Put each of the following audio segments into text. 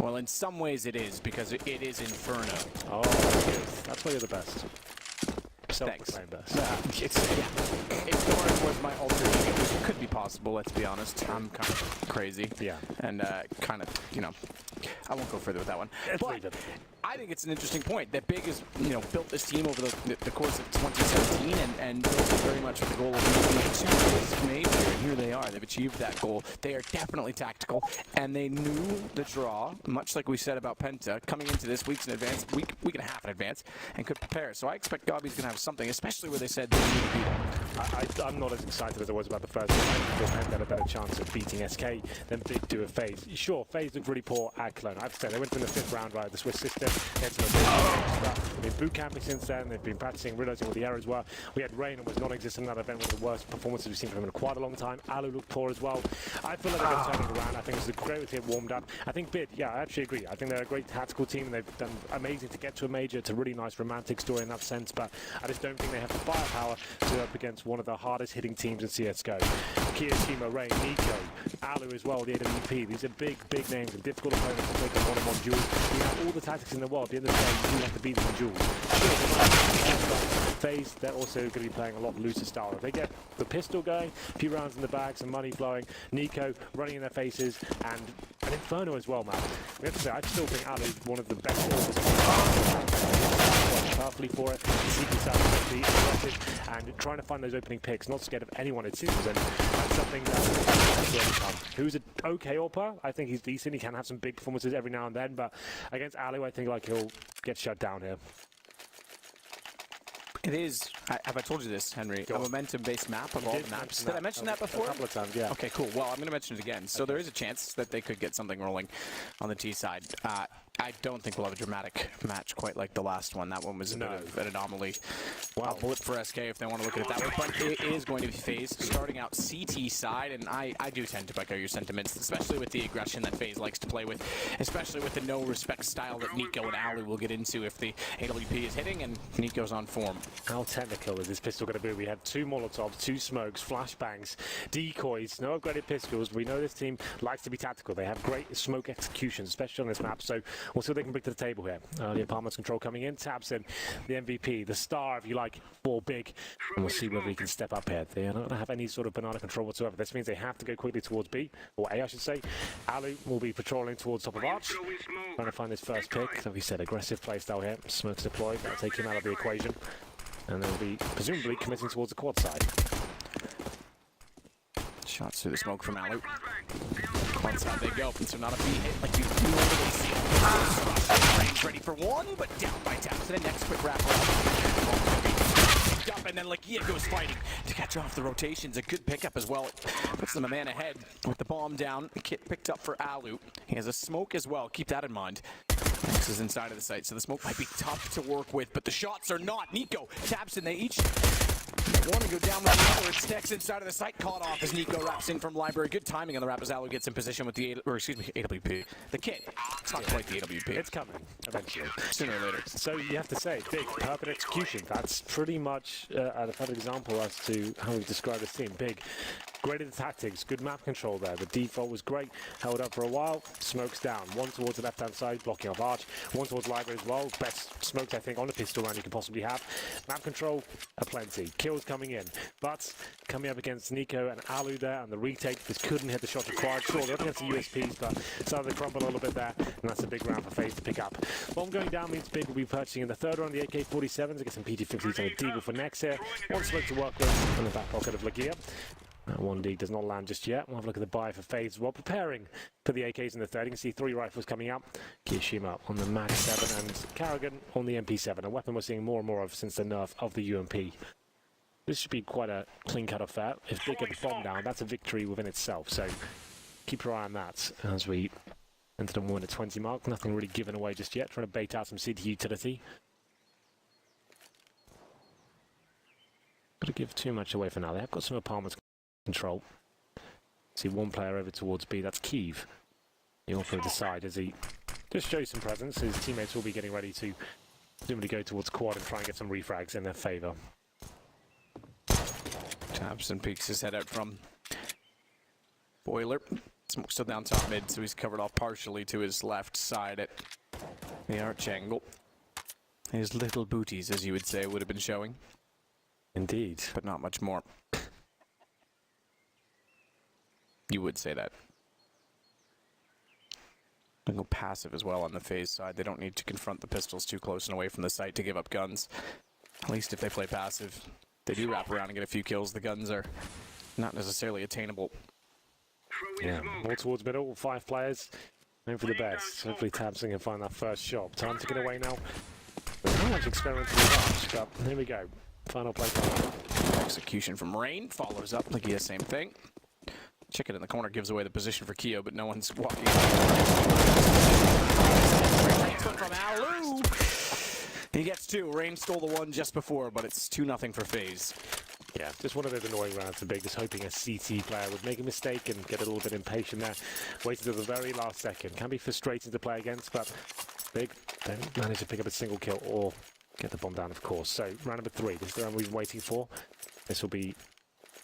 Well, in some ways it is, because it is Inferno. Oh, that's good. That's why you're the best. Thanks. Best. If Doran was my alter ego, which could be possible, let's be honest. I'm kind of crazy. Yeah. And kind of, you know, I won't go further with that one. But I think it's an interesting point that Big has, you know, built this team over the course of 2017 and built it very much with the goal of moving to this major. And here they are. They've achieved that goal. They are definitely tactical, and they knew the draw, much like we said about Penta, coming into this week and a half in advance, and could prepare. So I expect Gobby's going to have something, especially where they said they need to beat them. I'm not as excited as I was about the first one. I thought Penta had a better chance of beating SK than Big do a FaZe. Sure, FaZe looked really poor at Cologne. I have to say, they went from the 5th round, right, the Swiss system. They had some they've been boot camping since then. They've been practicing, realizing what the errors were. We had Rain and was non-existent in that event, one of the worst performances we've seen from him in quite a long time. Alu looked poor as well. I feel like they're going to turn it around. I think it's a great way to get warmed up. I think Bid, yeah, I actually agree. I think they're a great tactical team, and they've done amazing to get to a major. It's a really nice romantic story in that sense, but I just don't think they have the firepower to go up against one of the hardest hitting teams in CSGO. Kiyashima, Rain, Nico, Alu as well, the AWP. These are big names and difficult opponents to take on one-on-one duels. You have all the tactics in the world. At the end of the day, you have to beat them in duels. FaZe, they're also going to be playing a lot looser style. If they get the pistol going, a few rounds in the bag, some money flowing, Nico running in their faces, and an Inferno as well, man. We have to say, I still think Ali is one of the best powerfully for it, seeking be aggressive, and trying to find those opening picks, not scared of anyone it seems, and that's something that who's an okay AWPer. I think he's decent, he can have some big performances every now and then, but against Ali, I think like he'll get shut down here. It is, have I told you this, Henry, a momentum-based map of all the maps? Did I mention that before? A couple of times, yeah. Okay, cool. Well, I'm going to mention it again. So there is a chance that they could get something rolling on the T side. I don't think we'll have a dramatic match quite like the last one. That one was a bit of an anomaly. Wow. Bullet for SK if they want to look at it that way. But it is going to be FaZe starting out CT side, and I do tend to echo your sentiments, especially with the aggression that FaZe likes to play with, especially with the no-respect style that Nico and Alu will get into if the AWP is hitting and Nico's on form. How technical is this pistol going to be? We had 2 Molotovs, 2 smokes, flashbangs, decoys, no upgraded pistols. We know this team likes to be tactical. They have great smoke execution, especially on this map, so we'll see what they can bring to the table here. The apartment's control coming in, Tabson, the MVP, the star, if you like, for Big. And we'll see whether he can step up here. They are not going to have any sort of banana control whatsoever. This means they have to go quickly towards B, or A, I should say. Alu will be patrolling towards top of Arch, trying to find his first pick. Like we said, aggressive playstyle here. Smokes deployed, that'll take him out of the equation. And they'll be presumably committing towards the quad side. Shots through the smoke from Alu. Quad side they go. So not a B hit like you normally see. Range ready for one, but down by Taps. And the next quick wrap up, and then Lakia goes fighting to catch off the rotations. A good pickup as well. It puts them a man ahead with the bomb down. The kit picked up for Alu. He has a smoke as well. Keep that in mind. This is inside of the site, so the smoke might be tough to work with, but the shots are not. Nico, Tabson, they each want to go down with the other. It's Tex inside of the site, caught off as Nico wraps in from Library. Good timing on the wrap as Alu gets in position with the AWP. The kit. It's not quite the AWP. It's coming, eventually. Sooner or later. So you have to say, Big, perfect execution. That's pretty much a perfect example as to how we describe this team. Big, great at the tactics, good map control there. The default was great, held up for a while, smokes down. One towards the left-hand side, blocking off Arch. One towards Library as well. Best smokes, I think, on a pistol round you could possibly have. Map control, aplenty. Kills coming in. But coming up against Nico and Alu there, and the retake, this couldn't hit the shot required. Sure, they're up against the USPs, but started to crumble a little bit there, and that's a big round for FaZe to pick up. Bomb going down means Big will be purchasing in the third round the AK-47s to get some PT-50s on the Deagle for next here. One smoke to work with in the back pocket of Lagia. That 1D does not land just yet. We'll have a look at the buy for FaZe while preparing for the AKs in the third. You can see 3 rifles coming up. Kiyashima on the Mag 7 and Kerrigan on the MP7, a weapon we're seeing more and more of since the nerf of the UMP. This should be quite a clean-cut affair. If Big get the bomb down, that's a victory within itself. So keep your eye on that as we enter the 1:20 mark. Nothing really given away just yet. Trying to bait out some CT utility. Got to give too much away for now. They have got some apartments control. See one player over towards B. That's Kiev. He also decide as he just shows some presence. His teammates will be getting ready to presumably go towards quad and try and get some refrags in their favour. Tabson peeks his head out from Boiler. Smoke still down top mid, so he's covered off partially to his left side at the arch angle. His little booties, as you would say, would have been showing. Indeed. But not much more. You would say that. They go passive as well on the phase side. They don't need to confront the pistols too close and away from the site to give up guns. At least if they play passive, they do wrap around and get a few kills. The guns are not necessarily attainable. Yeah, more towards middle, 5 players. Aim for the best. Hopefully Tabson can find that first shot. Time to get away now. There's not much experimental with that, but here we go. Final play time. Execution from Rain follows up. Lagia, same thing. Chicken in the corner gives away the position for Keo, but no one's walking. From Alu. He gets 2. Rain stole the 1 just before, but it's 2-0 for FaZe. Yeah, just one of those annoying rounds for Big, just hoping a CT player would make a mistake and get a little bit impatient there. Waiting till the very last second. Can be frustrating to play against, but Big don't manage to pick up a single kill or get the bomb down, of course. So, round number 3, this is the round we've been waiting for. This will be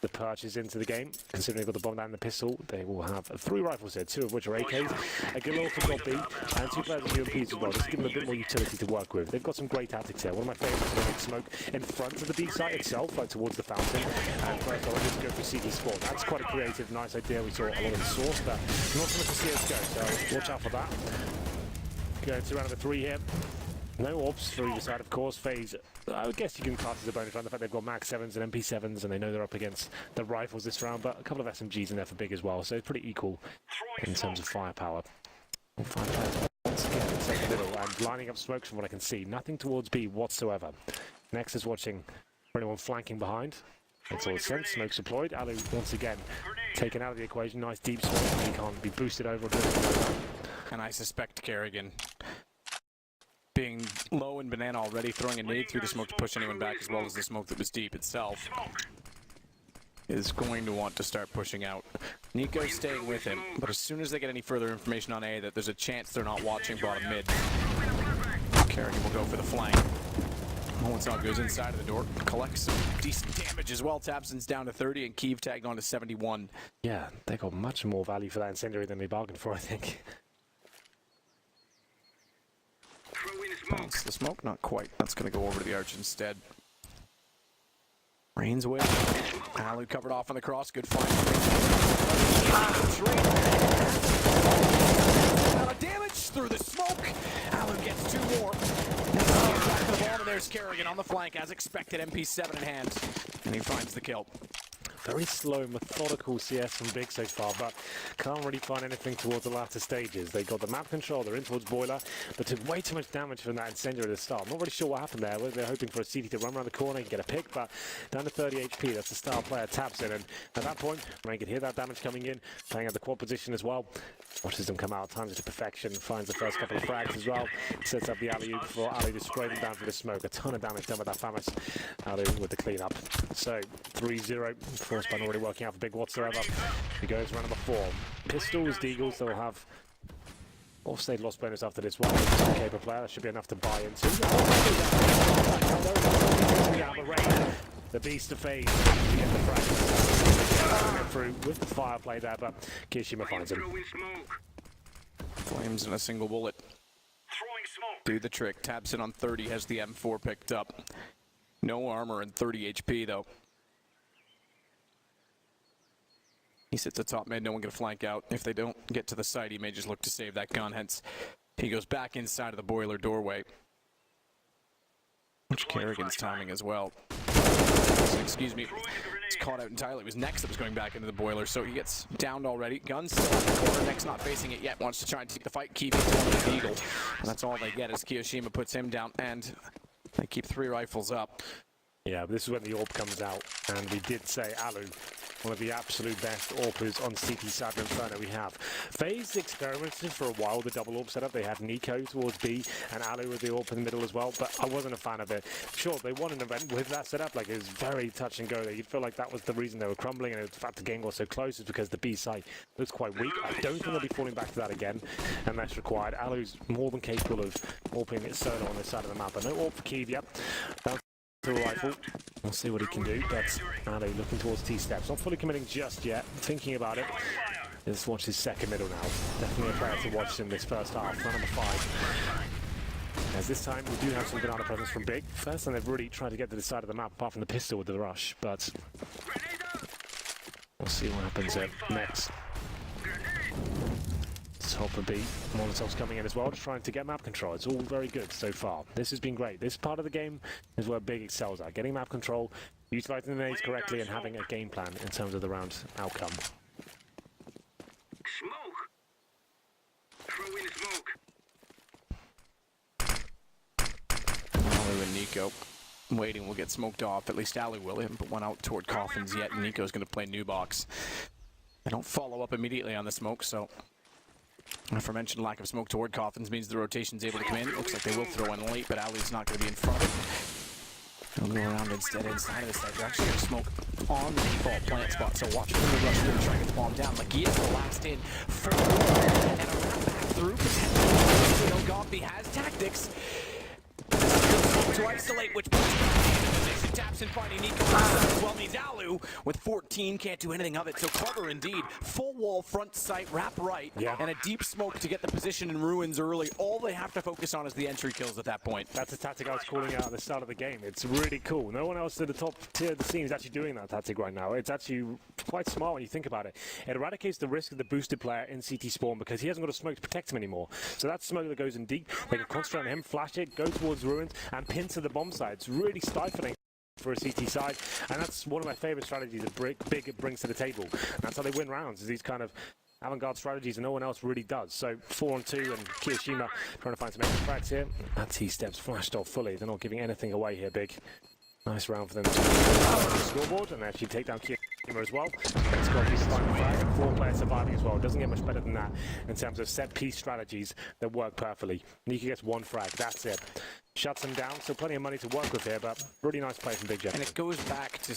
the purchase into the game. Considering they've got the bomb down and the pistol, they will have 3 rifles here, 2 of which are AKs, a Galil for God B, and 2 players with UMPs as well. Just to give them a bit more utility to work with. They've got some great tactics here. One of my favourites is to make smoke in front of the B site itself, like towards the fountain, and first I'll just go for CT spawn. That's quite a creative, nice idea. We saw a lot of the source, but not so much for CSGO, so watch out for that. Going to round number 3 here. No orbs for either side, of course. FaZe, I would guess you can class as a bonus round. The fact they've got Max 7s and MP7s, and they know they're up against the rifles this round, but a couple of SMGs in there for Big as well, so it's pretty equal in terms of firepower. 5 players once again in second middle, and lining up smokes from what I can see. Nothing towards B whatsoever. Next is watching for anyone flanking behind. It's all sense. Smokes deployed. Alu once again taken out of the equation. Nice deep smoke. He can't be boosted over. And I suspect Kerrigan, being low in banana already, throwing a nade through the smoke to push anyone back, as well as the smoke that was deep itself, is going to want to start pushing out. Nico's staying with him, but as soon as they get any further information on A that there's a chance they're not watching bottom mid, Kerrigan will go for the flank. Molotov goes inside of the door, collects some decent damage as well. Tabson's down to 30 and Kiev tagged on to 71. Yeah, they got much more value for that incendiary than they bargained for, I think. Bounce the smoke, not quite. That's going to go over to the arch instead. Rain's away. Alu covered off on the cross. Good find. Amount of damage through the smoke. Alu gets 2 more. Back to the ball, and there's Kerrigan on the flank as expected. MP7 in hand, and he finds the kill. Very slow, methodical CS from Big so far, but can't really find anything towards the latter stages. They got the map control, they're in towards Boiler, but took way too much damage from that incendiary at the start. I'm not really sure what happened there. They're hoping for a CT to run around the corner and get a pick, but down to 30 HP, that's the star player Tabson, and at that point, Rain can hear that damage coming in, playing at the quad position as well. Watches them come out, times it to perfection, finds the first couple of frags as well, sets up the alley-oop for Ali to spray them down through the smoke. A ton of damage done with that famous Ali with the clean-up. So, 3-0. Force ban already working out for Big whatsoever. He goes round number 4. Pistols, Deagles, they'll have offstage loss bonus after this one. Caper player, that should be enough to buy into. The beast of FaZe to get the frag. Through with the fire play there, but Kirishima finds him. Flames in a single bullet. Do the trick. Tabson on 30 has the M4 picked up. No armor and 30 HP though. He sits atop mid, no one can flank out. If they don't get to the site, he may just look to save that gun, hence he goes back inside of the boiler doorway. Which Kerrigan's timing as well. Excuse me. He's caught out entirely. It was Nex that was going back into the boiler, so he gets downed already. Gun's still in the corner. Nex not facing it yet. Wants to try and take the fight. Keep it to the Eagle. And that's all they get as Kiyoshima puts him down, and they keep 3 rifles up. Yeah, but this is when the AWP comes out, and we did say Alu, one of the absolute best AWPers on CT side of Inferno we have. FaZe experimented for a while with the double AWP setup. They had Nico towards B and Alu with the AWP in the middle as well, but I wasn't a fan of it. Sure, they won an event with that setup, like it was very touch and go there. You'd feel like that was the reason they were crumbling, and in fact the game got so close is because the B side looks quite weak. I don't think they'll be falling back to that again unless required. Alu's more than capable of AWPing it solo on this side of the map, but no AWP for Kiev yet. To a rifle. We'll see what he can do, but Ali looking towards T-steps. Not fully committing just yet, thinking about it. Let's watch his second middle now. Definitely a player to watch in this first half. Round number 5. As this time we do have some banana presence from Big. First time they've really tried to get to the side of the map, apart from the pistol with the rush, but we'll see what happens next. Top of B. Molotov's coming in as well, just trying to get map control. It's all very good so far. This has been great. This part of the game is where Big excels at. Getting map control, utilising the nades correctly, and having a game plan in terms of the round outcome. Smoke! Throw in smoke! Alu and Nico waiting will get smoked off. At least Alu will. He hasn't put one out toward Coffins yet. Nico's going to play new box. They don't follow up immediately on the smoke, so aforementioned lack of smoke toward Coffins means the rotation's able to come in. Looks like they will throw in late, but Alu's not going to be in front of it. He'll go around instead inside of the side. They're actually going to smoke on the default plant spot, so watch for the rush through and try to get the bomb down. Like he is the last in for and a wrap back through. Potentially, Gobby has tactics to isolate, which puts position. Taps and finding Nico as well means Alu with 14 can't do anything of it. So clever indeed. Full wall, front sight, wrap right, and a deep smoke to get the position in ruins early. All they have to focus on is the entry kills at that point. That's a tactic I was calling out at the start of the game. It's really cool. No one else at the top tier of the scene is actually doing that tactic right now. It's actually quite smart when you think about it. It eradicates the risk of the boosted player in CT spawn because he hasn't got a smoke to protect him anymore. So that smoke that goes in deep, they can concentrate on him, flash it, go towards ruins, and pin to the bomb side. It's really stifling for a CT side, and that's one of my favorite strategies that Big brings to the table. That's how they win rounds, is these kind of avant-garde strategies that no one else really does. So 4-on-2 and Kiyoshima trying to find some extra frags here. That T-steps flashed off fully. They're not giving anything away here, Big. Nice round for them to the scoreboard and actually take down Kiyoshima as well. It's got his final flag and 4 players surviving as well. It doesn't get much better than that in terms of set-piece strategies that work perfectly. Nika gets 1 frag, that's it. Shuts them down, so plenty of money to work with here, but really nice play from Big Jeff. And it goes back to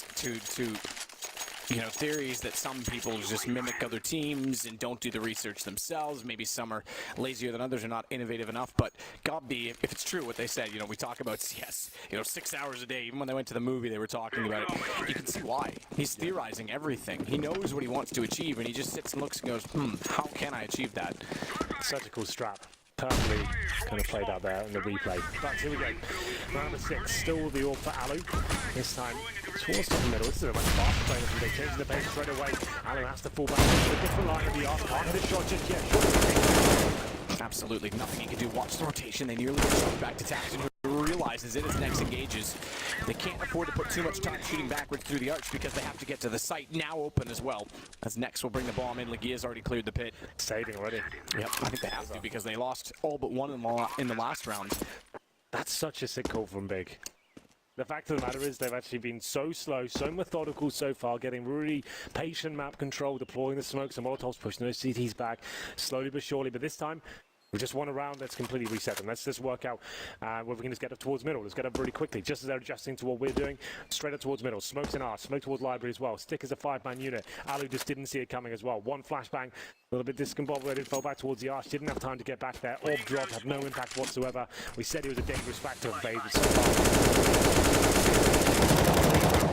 you know, theories that some people just mimic other teams and don't do the research themselves. Maybe some are lazier than others, are not innovative enough. But Gobby, if it's true what they said, you know, we talk about CS, you know, 6 hours a day. Even when they went to the movie, they were talking about it. You can see why. He's theorizing everything. He knows what he wants to achieve, and he just sits and looks and goes, how can I achieve that? Such a cool strap. Perfectly kind of played out there in the replay. But here we go. Round number 6, still the AWP for Alu. This time towards the middle. This is a much faster play than they change the pace straight away. Alu has to fall back into a different line of the arc. Can't hit a shot just yet. Absolutely nothing he can do. Watch the rotation. They nearly get shot back to Taxton, who realizes it as next engages. They can't afford to put too much time shooting backwards through the arch because they have to get to the site now open as well. As next will bring the bomb in. Legia's already cleared the pit. Saving already. Yep, I think they have to because they lost all but one in the last round. That's such a sick call from Big. The fact of the matter is they've actually been so slow, so methodical so far, getting really patient map control, deploying the smokes and Molotovs, pushing those CTs back slowly but surely. But this time, we just won a round. Let's completely reset them. Let's just work out where we can just get up towards middle. Let's get up really quickly, just as they're adjusting to what we're doing. Straight up towards middle. Smokes in arch. Smoke towards library as well. Stick as a 5-man unit. Alu just didn't see it coming as well. 1 flashbang. A little bit discombobulated. Fell back towards the arch. Didn't have time to get back there. Orb drop. Had no impact whatsoever. We said he was a dangerous factor of phase.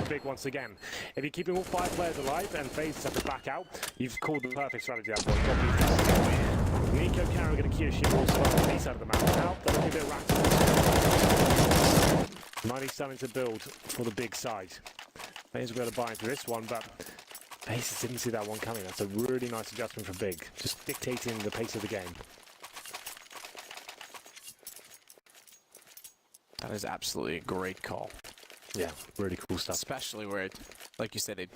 Big once again. If you're keeping all 5 players alive and FaZe have to back out, you've called the perfect strategy that point. Nico Carroll going to Kiyoshima also on the east side of the map. Now, they're looking a bit racked. Money's starting to build for the Big side. FaZe will be able to buy into this one, but FaZe didn't see that one coming. That's a really nice adjustment for Big, just dictating the pace of the game. That is absolutely a great call. Yeah, really cool stuff. Especially where, like you said, they've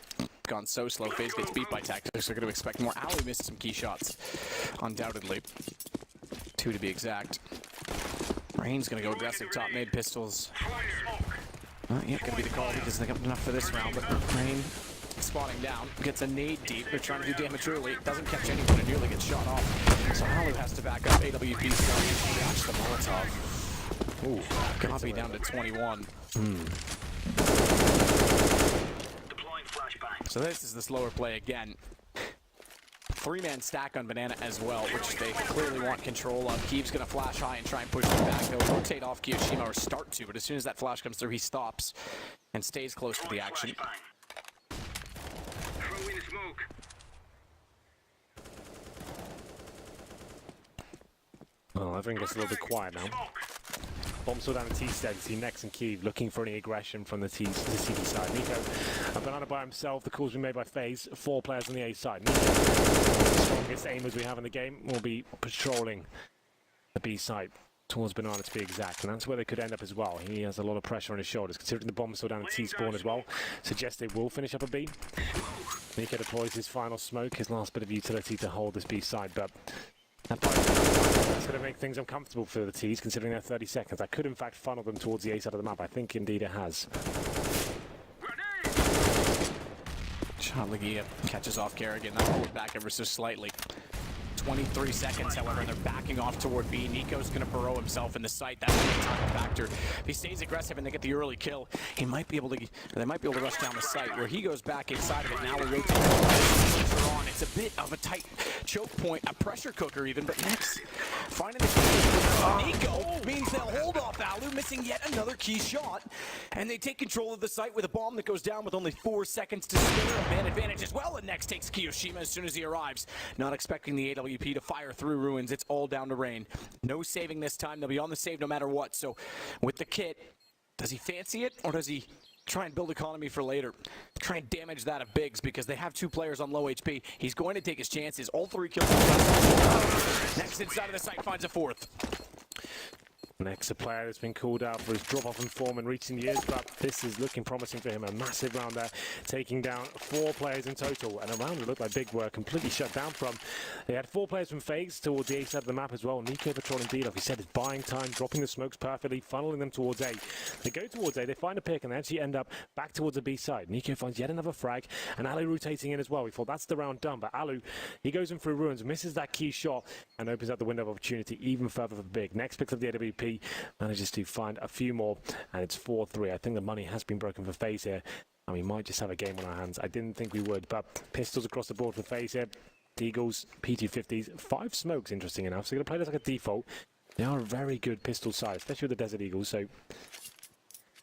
gone so slow. FaZe gets beat by tactics. They're going to expect more. Alu missed some key shots, undoubtedly. 2 to be exact. Rain's going to go aggressive top mid pistols. Not yet going to be the call because they got enough for this round, but Rain spotting down, gets a nade deep. They're trying to do damage early. Doesn't catch anyone and nearly gets shot off. So Alu has to back up. AWP's going to watch the Molotov. Ooh, Gobby down to 21. So this is the slower play again. 3-man stack on Banana as well, which they clearly want control of. Keev's going to flash high and try and push them back. They'll rotate off Kiyoshima, or start to, but as soon as that flash comes through, he stops and stays close to the action. Throw in smoke. Oh, everything gets a little bit quiet now. Bomb still down the T side. You see Nex and Kiev looking for any aggression from the CT side. Nico, a banana by himself. The call's been made by FaZe. 4 players on the A side. Nico, the strongest aimers we have in the game, will be patrolling the B side towards Banana to be exact, and that's where they could end up as well. He has a lot of pressure on his shoulders, considering the bomb still down at T spawn as well. Suggests they will finish up a B. Nico deploys his final smoke, his last bit of utility to hold this B side, but that's going to make things uncomfortable for the T's, considering they're 30 seconds. I could, in fact, funnel them towards the A side of the map. I think, indeed, it has. Shot Legia catches off Kerrigan. That pulled back ever so slightly. 23 seconds, however, and they're backing off toward B. Nico's going to burrow himself in the site. That's going to be a time factor. If he stays aggressive and they get the early kill, they might be able to rush down the site. Where he goes back inside of it, now we rotate on. It's a bit of a tight choke point, a pressure cooker even, but next, finding the Nico means they'll hold off Alu, missing yet another key shot, and they take control of the site with a bomb that goes down with only 4 seconds to spare. A man advantage as well, and next takes Kiyoshima as soon as he arrives. Not expecting the AWP to fire through ruins. It's all down to Rain. No saving this time. They'll be on the save no matter what. So with the kit, does he fancy it, or does he try and build economy for later? Try and damage that of Biggs, because they have 2 players on low HP. He's going to take his chances. All 3 kills. Next inside of the site finds a 4th. Next, a player that's been called out for his drop-off in form in recent years, but this is looking promising for him. A massive round there, taking down 4 players in total, and a round that looked like Big were completely shut down from. They had 4 players from FaZe towards the A side of the map as well. Nico patrolling B, like he said, is buying time, dropping the smokes perfectly, funneling them towards A. They go towards A, they find a pick, and they actually end up back towards the B side. Nico finds yet another frag, and Alu rotating in as well. We thought that's the round done, but Alu, he goes in through ruins, misses that key shot, and opens up the window of opportunity even further for Big. Next picks up the AWP, manages to find a few more, and it's 4-3. I think the money has been broken for FaZe here, and we might just have a game on our hands. I didn't think we would, but pistols across the board for FaZe here. Deagles, P250s, 5 smokes, interesting enough. So you're going to play this like a default. They are a very good pistol size, especially with the Desert Eagles. So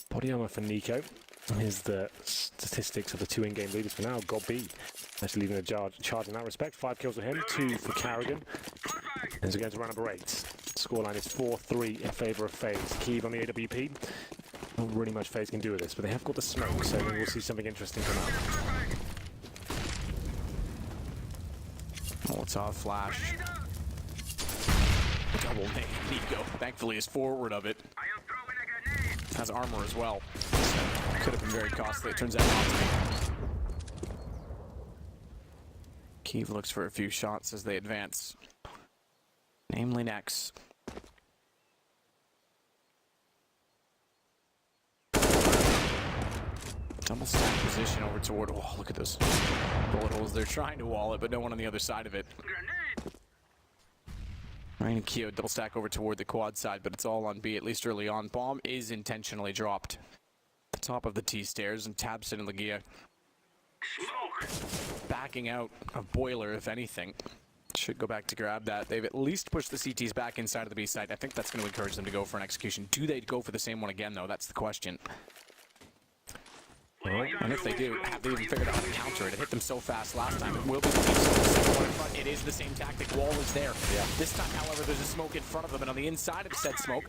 body armor for Nico. Here's the statistics of the 2 in-game leaders for now. God B actually leading the charge in that respect. 5 kills for him, 2 for Kerrigan. As we go to round number 8. Scoreline is 4-3 in favour of FaZe. Kiev on the AWP. Not really much FaZe can do with this, but they have got the smoke, so we'll see something interesting come out. Molotov flash. Double nade, Nico. Thankfully is forward of it. Has armor as well. Could have been very costly. It turns out not to be. Kiev looks for a few shots as they advance. Namely Nex. Double stack position over toward. Oh, look at those bullet holes. They're trying to wall it, but no one on the other side of it. Rain and Keo double stack over toward the quad side, but it's all on B, at least early on. Bomb is intentionally dropped. The top of the T stairs, and Tabson and Legia backing out of Boiler, if anything. Should go back to grab that. They've at least pushed the CTs back inside of the B side. I think that's going to encourage them to go for an execution. Do they go for the same one again, though? That's the question. And if they do, have they even figured out how to counter it? It hit them so fast last time. It will be the case. It is the same tactic. Wall is there. Yeah. This time, however, there's a smoke in front of them, and on the inside of said smoke,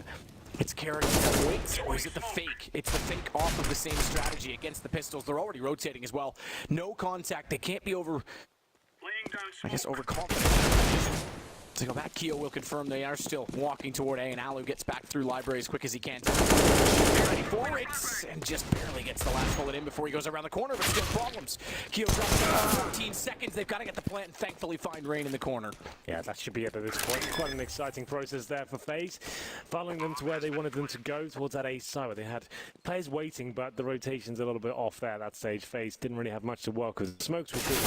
it's Kerrigan that waits, or is it the fake? It's the fake off of the same strategy against the pistols. They're already rotating as well. No contact. They can't be overconfident. To go back, Keo will confirm they are still walking toward A, and Alu gets back through library as quick as he can. Ready for it, and just barely gets the last bullet in before he goes around the corner, but still problems. Keo drops down 14 seconds. They've got to get the plant and thankfully find Rain in the corner. Yeah, that should be it at this point. Quite an exciting process there for FaZe, following them to where they wanted them to go, towards that A side where they had players waiting, but the rotation's a little bit off there at that stage. FaZe didn't really have much to work with. Smokes were good,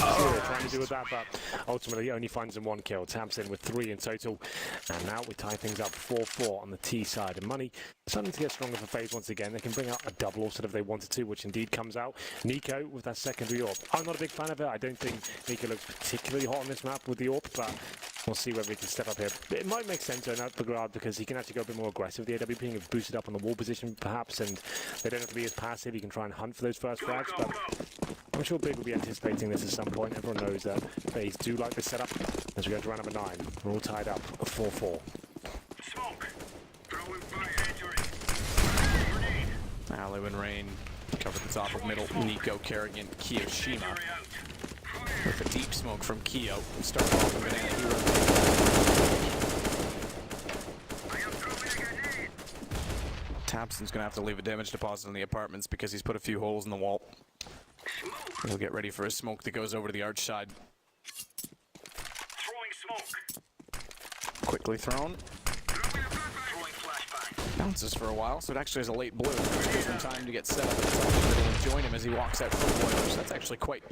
trying to do with that, but ultimately only finds them 1 kill. Tamsin with 3 in total, and now we tie things up 4-4 on the T side. And money starting to get stronger for FaZe once again. They can bring out a double also if they wanted to, which indeed comes out. Nico with that secondary AWP. I'm not a big fan of it. I don't think Nico looks particularly hot on this map with the AWP, but we'll see whether he can step up here. It might make sense to out the guard because he can actually go a bit more aggressive. The AWP can boost it up on the wall position perhaps, and they don't have to be as passive. He can try and hunt for those first frags, but I'm sure Big will be anticipating this at some point. Everyone knows that FaZe do like this setup. As we go to round number 9, we're all tied up 4-4. smoke. Throwing fire. Injury. Grenade. Alu and Rain cover the top of middle. Nico, Kerrigan, Kiyoshima. Injury out. Fire. With a deep smoke from Kiyo. Start off with Banana Hero. I am throwing a grenade. Tapson's going to have to leave a damage deposit in the apartments because he's put a few holes in the wall. Smoke. He'll get ready for a smoke that goes over to the arch side. Throwing smoke. Quickly thrown. Throwing a flashbang. Throwing flashbang. Bounces for a while, so it actually has a late blue. Gives him time to get set up at the top of the middle and join him as he walks out from boilers. That's actually quite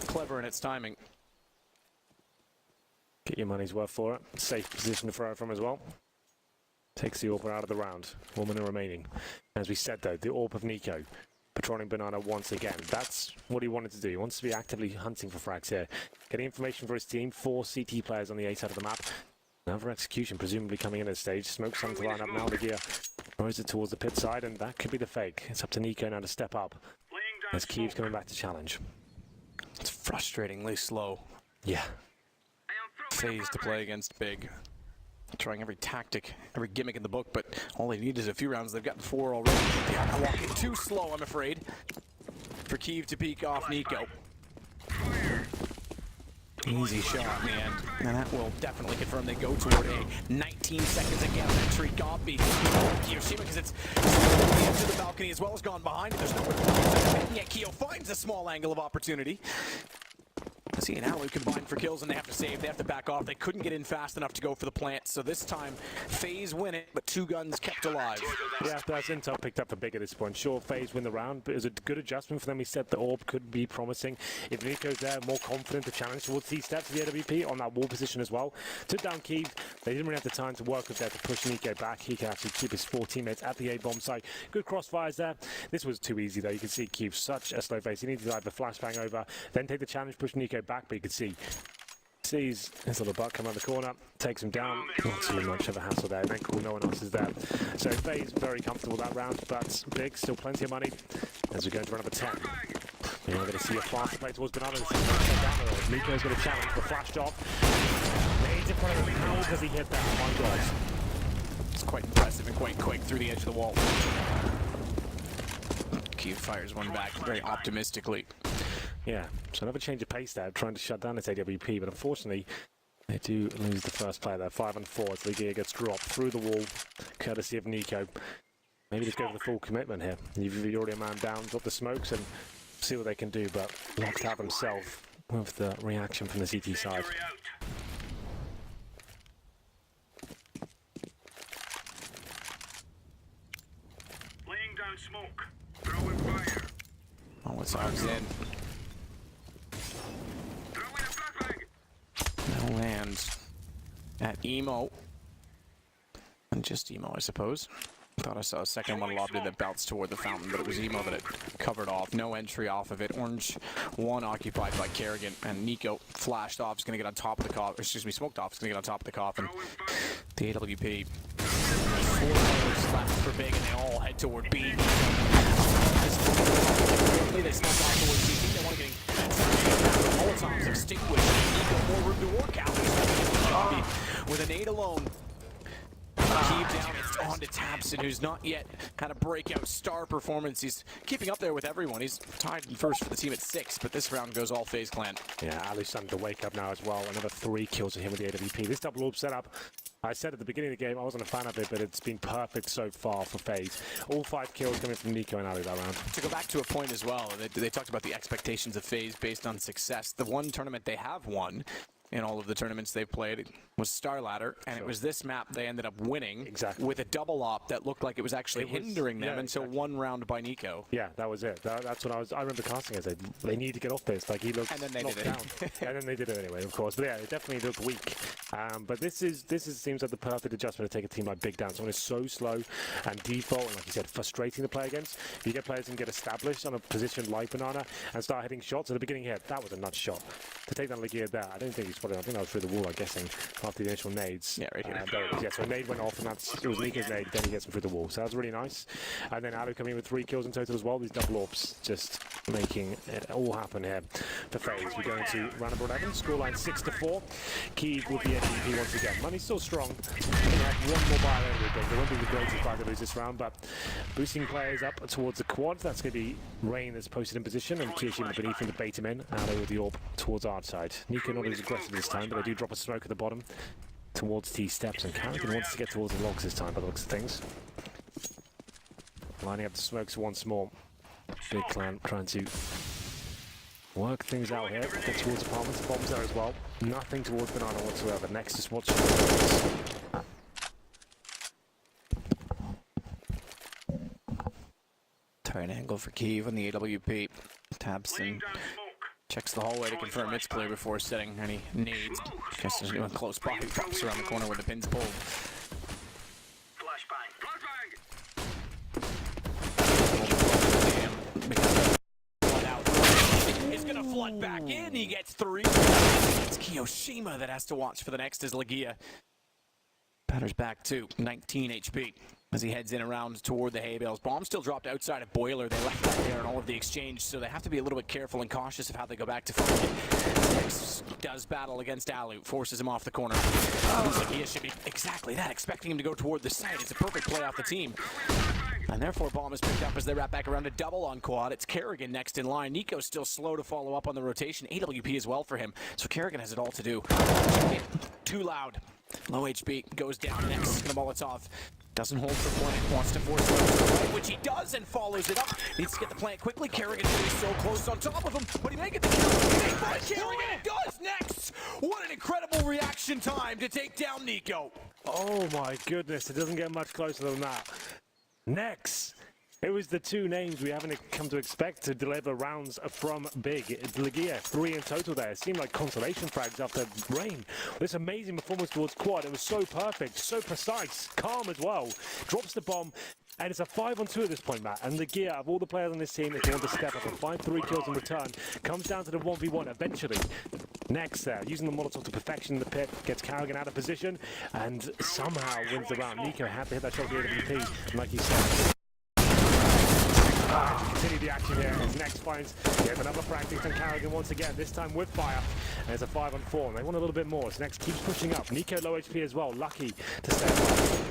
clever in its timing. Get your money's worth for it. Safe position to throw it from as well. Takes the AWP out of the round. 1 minute remaining. As we said though, the AWP of Nico. Patrolling Banana once again. That's what he wanted to do. He wants to be actively hunting for frags here. Getting information for his team. 4 CT players on the A side of the map. Another execution presumably coming in at this stage. Smoke starting to line up now. The gear throws it towards the pit side, and that could be the fake. It's up to Nico now to step up. Laying down As Kiev's smoke. coming back to challenge. It's frustratingly slow. Yeah. I am throwing a Phase to flashbang. play against Big. Trying every tactic, every gimmick in the book, but all they need is a few rounds. They've gotten 4 already. Yeah, I'm walking too slow, I'm afraid, for Kiev to peek off Nico. Fire. Easy shot in the end. And that will definitely confirm they go toward a 19 seconds again entry copy. Kiyoshima, because it's into the balcony as well as gone behind it. There's no one. Yet Kiyo finds a small angle of opportunity. See, and Alu combined for kills, and they have to save. They have to back off. They couldn't get in fast enough to go for the plant. So this time, FaZe win it, but 2 guns kept alive. Yeah, that's intel picked up for Big at this point. Sure, FaZe win the round, but it was a good adjustment for them. He said the AWP could be promising. If Nico's there, more confident to challenge towards these steps of the AWP on that wall position as well. Took down Kiev. They didn't really have the time to work with there to push Nico back. He can actually keep his 4 teammates at the A-bomb site. Good crossfires there. This was too easy, though. You can see Kiev such a slow face. He needed to either flashbang over, then take the challenge, push Nico back, but you can see sees his little butt come around the corner, takes him down. Not too much of a hassle there. Then cool, no one else is there. So FaZe very comfortable that round, but Big still plenty of money as we go into round number 10. You're going to see a faster play towards Banana. Nico's got a challenge, but flashed off. Made it for him. How does he hit that? Oh my God. It's quite impressive and quite quick through the edge of the wall. Kiev fires one back very optimistically. Yeah, so another change of pace there, trying to shut down this AWP, but unfortunately, they do lose the first player there, 5 and 4, as the gear gets dropped through the wall, courtesy of Nico. Maybe just go for the full commitment here. You've already a man down, drop the smokes and see what they can do, but locked out himself with the reaction from the CT side. Injury out. Laying down smoke. Throwing fire. Oh, it's Hogs in. Throwing a flashbang. No lands at Emo. And just Emo, I suppose. Thought I saw a second one lobbed in that bounced toward the fountain, but it was Emo that it covered off. No entry off of it. Orange 1 occupied by Kerrigan, and Nico flashed off. Is going to get on top of the coffin. Excuse me, smoked off. Is going to get on top of the coffin. Throwing fire. The AWP. 4 players left for Big, and they all head toward B. They smoke off towards CT. They want to get Molotovs extinguished. Nico more room to work out. With a nade alone. Keep down, it's on to Tapson, who's not yet had a breakout star performance. He's keeping up there with everyone. He's tied first for the team at 6, but this round goes all FaZe Clan. Yeah, Alu's starting to wake up now as well. Another 3 kills for him with the AWP. This double AWP setup, I said at the beginning of the game, I wasn't a fan of it, but it's been perfect so far for FaZe. All 5 kills coming from Nico and Alu that round. To go back to a point as well, they talked about the expectations of FaZe based on success. The one tournament they have won in all of the tournaments they've played was Star Ladder, and it was this map they ended up winning with a double op that looked like it was actually hindering them until 1 round by Nico. Yeah, that was it. That's what I remember casting as they need to get off this. Like he looked and then they knocked did down. it. And then they did it anyway, of course. But yeah, it definitely looked weak. But this seems like the perfect adjustment to take a team like Big down. Someone is so slow and default, and like you said, frustrating to play against. You get players who can get established on a position like Banana and start hitting shots. At the beginning here, that was a nuts shot. To take down Legear there, I don't think he spotted. I think that was through the wall, I'm guessing, after the initial nades. Yeah, right here. There it is. Yeah, so a nade went off, and it was Nico's nade, then he gets him through the wall. So that was really nice. And then Alu coming in with 3 kills in total as well. These double AWPs just making it all happen here for FaZe. We go into round number 11, scoreline 6-4. Kyiv with the MVP once again. Money's still strong. They have one more buy over the They won't be the greatest buy to lose this round, but boosting players up towards the quad. That's going to be Rain that's posted in position, and Kirishima beneath him to bait him in. Out with the orb towards our side. Nico not as aggressive this time, but they do drop a smoke at the bottom towards T steps, and Carrigan wants to get towards the logs this time by the looks of things. Lining up the smokes once more. Big clan trying to work things out here. Get towards apartments. Bombs there as well. Nothing towards Banana whatsoever. Next, just watch. Tight angle for Kyiv on the AWP. Tabson checks the hallway to confirm it's clear before setting any nades. Guess there's anyone close by who pops around the corner where the pin's pulled. He's gonna flood back in. He gets 3. It's Kiyoshima that has to watch for the next as Legia batters back to 19 HP as he heads in around toward the hay bales. Bomb still dropped outside of Boiler. They left that there in all of the exchange, so they have to be a little bit careful and cautious of how they go back to find it. Next does battle against Alu, forces him off the corner. Legia should be exactly that, expecting him to go toward the site. It's a perfect play off the team. And therefore, Bomb is picked up as they wrap back around a double on quad. It's Kerrigan next in line. Nico's still slow to follow up on the rotation. AWP as well for him. So Kerrigan has it all to do. Too loud. Low HP goes down next. Gonna Molotov. Doesn't hold for plant. Wants to force it to the right, which he does and follows it up. Needs to get the plant quickly. Kerrigan is so close on top of him, but he may get the kill. Kerrigan does next. What an incredible reaction time to take down Nico. Oh my goodness, it doesn't get much closer than that. Next, it was the two names we haven't come to expect to deliver rounds from Big. Legia, 3 in total there. It seemed like consolation frags after Rain. This amazing performance towards quad. It was so perfect, so precise, calm as well. Drops the bomb, and it's a 5-on-2 at this point, Matt. And Legia, of all the players on this team, if they want to step up and find 3 kills in return, comes down to the 1v1 eventually. Next there, using the Molotov to perfection in the pit, gets Carrigan out of position, and somehow wins the round. Nico had to hit that shot with the AWP, and like you said, continue the action here as Next finds another practice on Carrigan once again, this time with fire. And it's a 5-on-4, and they want a little bit more, so Next keeps pushing up. Nico low HP as well, lucky to stay alive.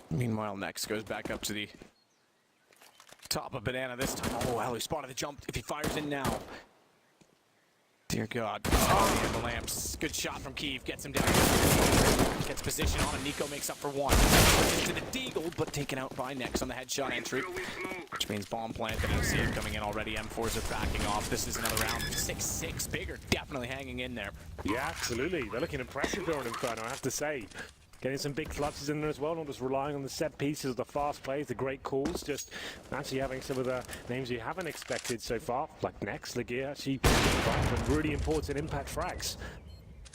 Meanwhile, Next goes back up to the top of Banana this time. Oh, Alu spotted the jump. If he fires in now. Dear God. Oh, the lamps. Good shot from Kyiv. Gets him down. Gets position on him. Nico makes up for 1. Into the deagle, but taken out by Next on the headshot entry. Which means bomb planted. I see him coming in already. M4s are backing off. This is another round. 6-6. Bigger definitely hanging in there. Yeah, absolutely. They're looking impressive there on Inferno, I have to say. Getting some big clutches in there as well, not just relying on the set pieces of the fast plays, the great calls, just actually having some of the names you haven't expected so far, like Next, Legia, actually some really important impact frags.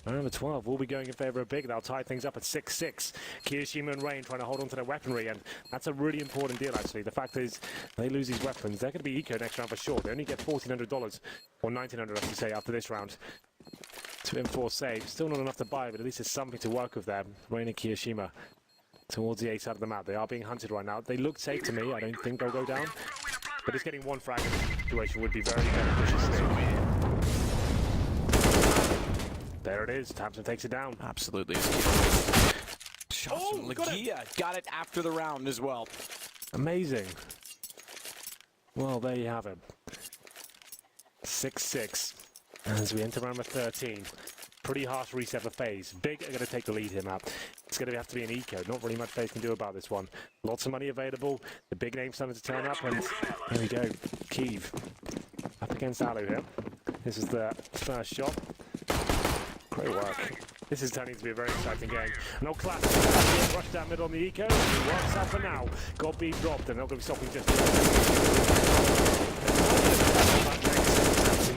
Number 12 will be going in favour of Big. They'll tie things up at 6-6. Kiyoshima and Rain trying to hold on to their weaponry, and that's a really important deal, actually. The fact is, they lose these weapons. They're going to be eco next round for sure. They only get $1,400, or $1,900, I should say, after this round. 2 M4 saves. Still not enough to buy, but at least there's something to work with there. Rain and Kiyoshima towards the A side of the map. They are being hunted right now. They look safe to me. I don't think they'll go down. But just getting 1 frag in this situation would be very beneficial. There it is. Tabson takes it down. Absolutely. Shots from Legia. Got it after the round as well. Amazing. Well, there you have it. 6-6 as we enter round number 13. Pretty harsh reset for FaZe. Big are going to take the lead here, Matt. It's going to have to be an eco. Not really much FaZe can do about this one. Lots of money available. The big name's starting to turn up, and there we go. Kyiv up against Alu here. This is the first shot. Great work. This is turning to be a very exciting game. An old classic. Rush down mid on the eco. It works out for now. Got B dropped, and they're not going to be stopping just yet.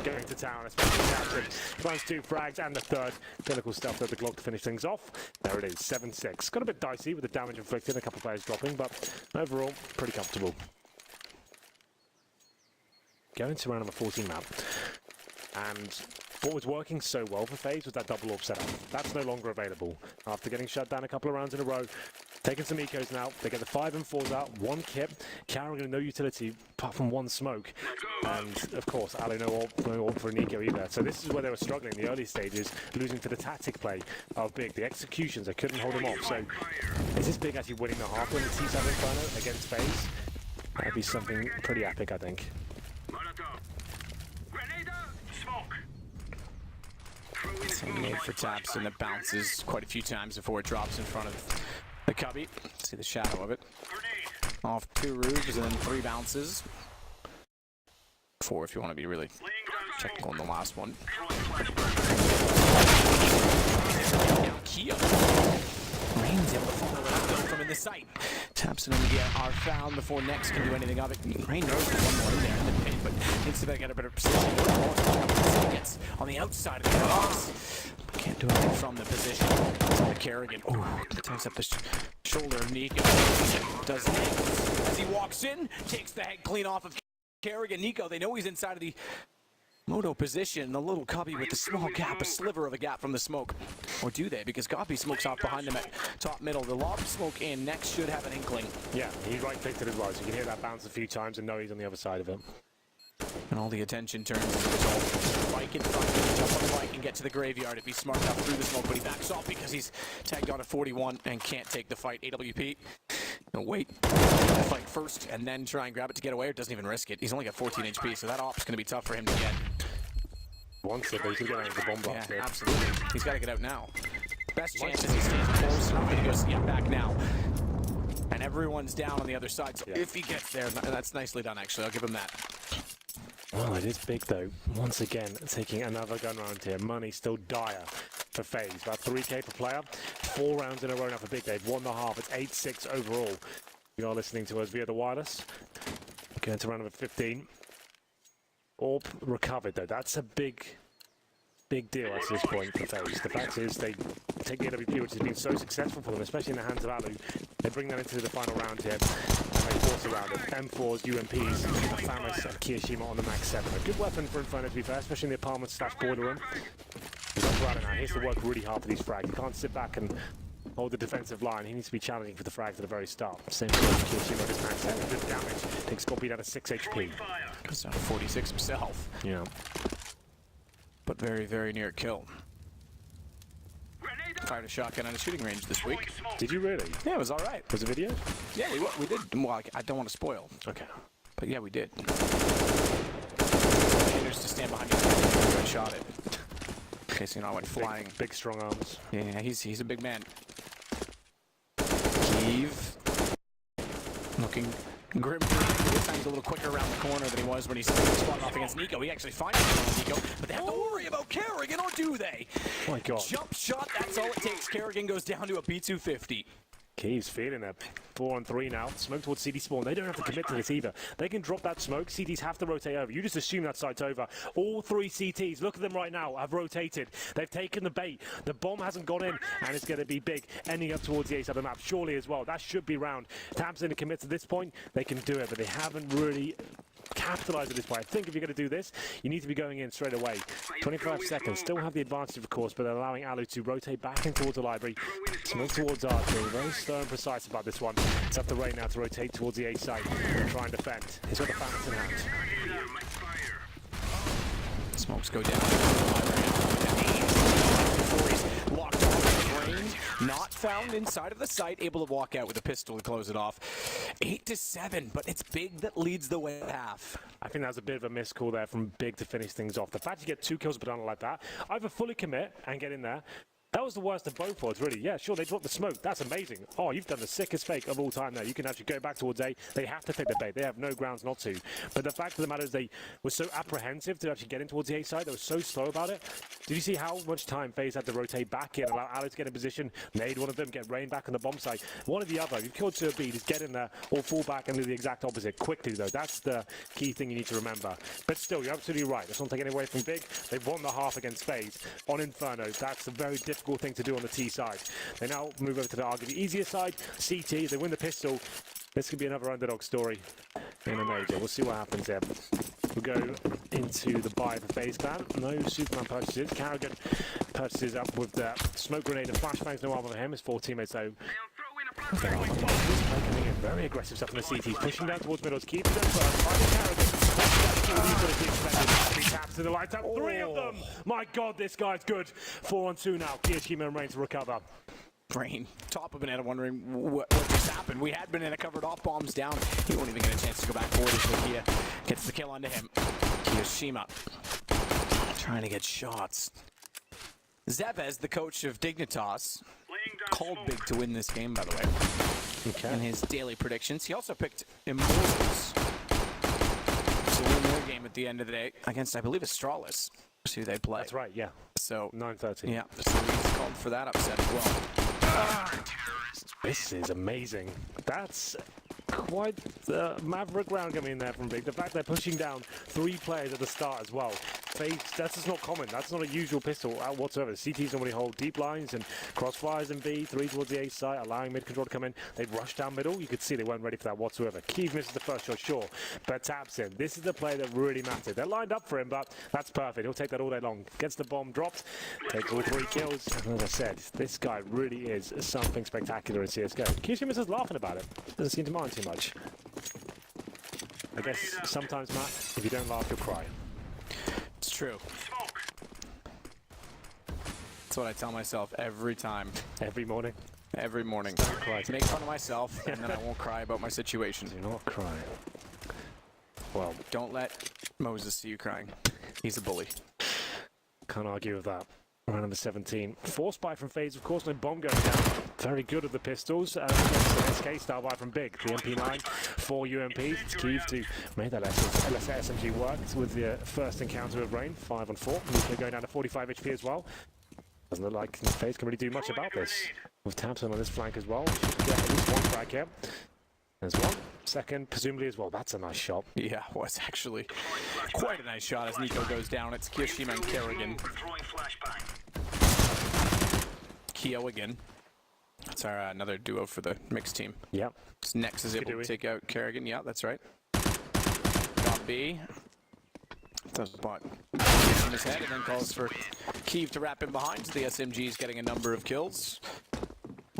Going to town, especially Captain. Finds 2 frags and the 3rd. Pinnacle stuff there, the Glock to finish things off. There it is, 7-6. Got a bit dicey with the damage inflicted, a couple of players dropping, but overall, pretty comfortable. Going to round number 14 map. And what was working so well for FaZe was that double orb setup. That's no longer available. After getting shut down a couple of rounds in a row, taking some ecos now, they get the 5 and 4s out, 1 kit, carrying no utility apart from 1 smoke. And of course, Ali no orb for an eco either. So this is where they were struggling in the early stages, losing to the tactic play of Big. The executions, they couldn't hold him off. So is this Big actually winning the half win the T7 Inferno against FaZe? That'd be something pretty epic, I think. Made for tabseN that bounces quite a few times before it drops in front of the cubby. See the shadow of it. Off 2 roofs and then 3 bounces. 4 if you want to be really technical in the last one. Now Kia. Rain's able to follow it up though from in the sight. tabseN and get are found before Nex can do anything of it. Rain knows there's one more in there in the pit, but needs to get a better position. He gets on the outside of the box. Can't do anything from the position. It's on the Kerrigan. Ooh, takes up the shoulder of Nico. Does Nex as he walks in, takes the head clean off of Kerrigan. Nico, they know he's inside of the Moto position, the little cubby with the small gap, a sliver of a gap from the smoke. Or do they? Because Goppy smokes off behind him at top middle. The lob smoke in. Next should have an inkling. Yeah, he right-clicked it as well, so you can hear that bounce a few times and know he's on the other side of it. And all the attention turns as a result. Bike in front, he can jump on the bike and get to the graveyard if he's smart enough through the smoke, but he backs off because he's tagged on a 41 and can't take the fight. AWP, no, wait. Fight first and then try and grab it to get away, or doesn't even risk it. He's only got 14 HP, so that op's going to be tough for him to get. Once it, but he's going to get out of the bomb block. Yeah, absolutely. He's got to get out now. Best chance is he stays close enough and he goes, yeah, back now. And everyone's down on the other side, so if he gets there, that's nicely done, actually. I'll give him that. Well, it is Big, though. Once again, taking another gun round here. Money still dire for FaZe. About 3k per player. 4 rounds in a row now for Big. They've won the half. It's 8-6 overall. You are listening to us via the wireless. Going to round number 15. Orb recovered, though. That's a big deal at this point for FaZe. The fact is, they take the AWP, which has been so successful for them, especially in the hands of Alu. They bring that into the final round here, and they force around it. M4s, UMPs, Famis, and Kiyashima on the Max 7. A good weapon for Inferno, to be fair, especially in the apartment/boiler room. He's up around it now. He has to work really hard for these frags. He can't sit back and hold the defensive line. He needs to be challenging for the frags at the very start. Same with Kiyashima, his Max 7. Good damage. Takes Scorpion down to 6 HP. Goes down to 46 himself. Yeah. But very, very near kill. Fired a shotgun on a shooting range this week. Did you really? Yeah, it was all right. Was it video? Yeah, we did. Well, I don't want to spoil. Okay. But yeah, we did. There's to stand behind you and shot it. In case you know I went flying. Big strong arms. Yeah, he's a big man. Keeve looking grim. This time he's a little quicker around the corner than he was when he spotted off against Nico. He actually finds Nico, but they have to worry about Kerrigan, or do they? Oh my God. Jump shot, that's all it takes. Kerrigan goes down to a P250. Keeves feeling it. 4-on-3 now. Smoke towards CD spawn. They don't have to commit to this either. They can drop that smoke. CTs have to rotate over. You just assume that site's over. All 3 CTs, look at them right now, have rotated. They've taken the bait. The bomb hasn't gone in, and it's going to be Big, ending up towards the A side of the map. Surely as well. That should be round. tabseN to commit to this point. They can do it, but they haven't really capitalized at this point. I think if you're going to do this, you need to be going in straight away. 25 seconds. Still have the advantage, of course, but allowing Alu to rotate back in towards the library. Smoke towards Archery. Very slow and precise about this one. It's up to Ray now to rotate towards the A side and try and defend. He's got the Famis in hand. Smokes go down. Before he's locked off the range, not found inside of the site, able to walk out with a pistol to close it off. 8-7, but it's Big that leads the way at half. I think that was a bit of a missed call there from Big to finish things off. The fact you get 2 kills but don't like that, either fully commit and get in there. That was the worst of both worlds, really. Yeah, sure, they dropped the smoke. That's amazing. Oh, you've done the sickest fake of all time there. You can actually go back towards A. They have to take the bait. They have no grounds not to. But the fact of the matter is they were so apprehensive to actually get in towards the A side. They were so slow about it. Did you see how much time FaZe had to rotate back in, allow Alex to get in position, nade one of them, get Rain back on the bomb site? One or the other. You've killed 2 of B, just get in there or fall back and do the exact opposite quickly, though. That's the key thing you need to remember. But still, you're absolutely right. Let's not take anything away from Big. They've won the half against FaZe on Inferno. That's a very difficult thing to do on the T side. They now move over to the arguably easier side. CT, they win the pistol. This could be another underdog story in a major. We'll see what happens here. We'll go into the buy of the FaZe clan. No Superman purchases. Carrigan purchases up with the smoke grenade and flashbangs. No armor for him. His 4 teammates, though. Coming in, very aggressive stuff from the CT, pushing down towards middles, keeping them first. He taps to the light up. 3 of them! My God, this guy's good. 4 on 2 now. Kiyashima and Rain to recover. Brain, top of banana, wondering what just happened. We had banana covered off, bombs down. He won't even get a chance to go back forward as Nokia gets the kill onto him. Kiyashima trying to get shots. Zevez, the coach of Dignitas, called Big to win this game, by the way. Okay. In his daily predictions. He also picked Immortals to win their game at the end of the day against, I believe, Astralis, who they play. That's right, yeah. So 9:30. yeah, so he's called for that upset as well. This is amazing. That's quite the maverick round coming in there from Big. The fact they're pushing down 3 players at the start as well. That's just not common. That's not a usual pistol whatsoever. CTs normally hold deep lines and crossfires and B, 3 towards the A site, allowing mid control to come in. They've rushed down middle. You could see they weren't ready for that whatsoever. Keeve misses the first shot, sure, but taps in. This is the play that really mattered. They're lined up for him, but that's perfect. He'll take that all day long. Gets the bomb dropped, takes all 3 kills. And as I said, this guy really is something spectacular in CSGO. Kishima's just laughing about it. Doesn't seem to mind too much. I guess sometimes, Matt, if you don't laugh, you'll cry. It's true. That's what I tell myself every time. Every morning. Every morning. Cry. Make fun of myself, and then I won't cry about my situation. Do not cry. Well, Don't let Moses see you crying. He's a bully. can't argue with that. Round number 17. 4 spy from FaZe, of course, no bomb going down. Very good at the pistols. SK style buy from Big. The MP9, 4 UMPs. It's Keeve to make that SMG work with the first encounter with Rain. 5 on 4. Nuclear going down to 45 HP as well. Doesn't look like FaZe can really do much about this. With Tamsin on this flank as well. Should get at least 1 frag here. There's 1. Second, presumably as well. That's a nice shot. Yeah, well, it's actually quite a nice shot as Nico goes down. It's Kiyashima and Kerrigan. Kyo again. That's our another duo for the mixed team. Yep. Nex is able to take out Kerrigan. Yeah, that's right. Got B. Does bot in his head and then calls for Keeve to wrap him behind. The SMG is getting a number of kills.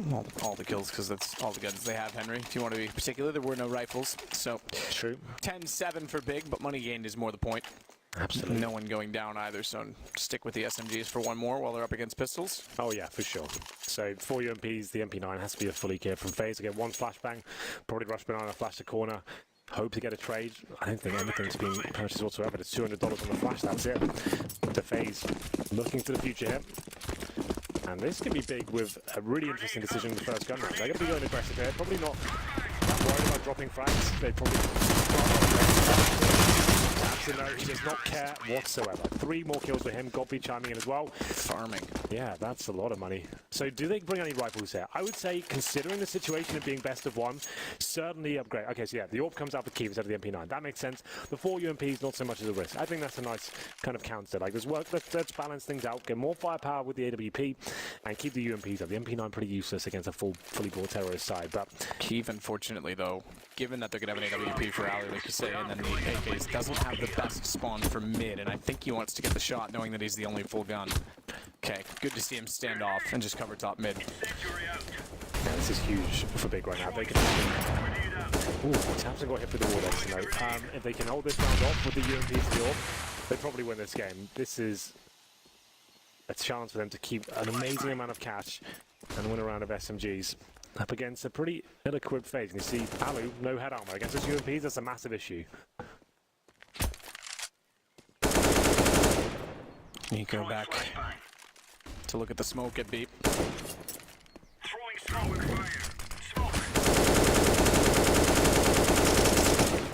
Well, all the kills, because that's all the guns they have, Henry. If you want to be particular, there were no rifles. So, True. 10-7 for Big, but money gained is more the point. Absolutely. No one going down either, so stick with the SMGs for 1 more while they're up against pistols. Oh yeah, for sure. So 4 UMPs, the MP9 has to be a fully geared from FaZe. Again, 1 flashbang, probably rush banana, flash the corner. Hope to get a trade. I don't think anything's been purchased whatsoever. It's $200 on the flash, that's it. The FaZe looking to the future here. And this could be Big with a really interesting decision in the first gun round. They're going to be going aggressive here. Probably not that worried about dropping frags. They probably... He does not care whatsoever. 3 more kills for him. Godby chiming in as well. Farming. Yeah, that's a lot of money. So do they bring any rifles here? I would say, considering the situation of being best of 1, certainly upgrade. Okay, so yeah, the AWP comes out for Keeve instead of the MP9. That makes sense. The 4 UMPs, not so much as a risk. I think that's a nice kind of counter. Like, let's let's balance things out. Get more firepower with the AWP and keep the UMPs up. The MP9 pretty useless against a fully bought terrorist side. But Keeve, unfortunately, though, given that they're going to have an AWP for Ali, like you say, and then the AKs, doesn't have the best spawn for mid, and I think he wants to get the shot knowing that he's the only full gun. Okay, good to see him stand off and just cover top mid. yeah, this is huge for Big right now. They can... Ooh, Tamsin got hit for the wall there, if they can hold this round off with the UMPs to the AWP, they probably win this game. This is a chance for them to keep an amazing amount of cash and win a round of SMGs. Up against a pretty ill-equipped FaZe. And you see Alu, no head armor. Against his UMPs, that's a massive issue. Nico back to look at the smoke at B. Throwing smoke fire. Smoke.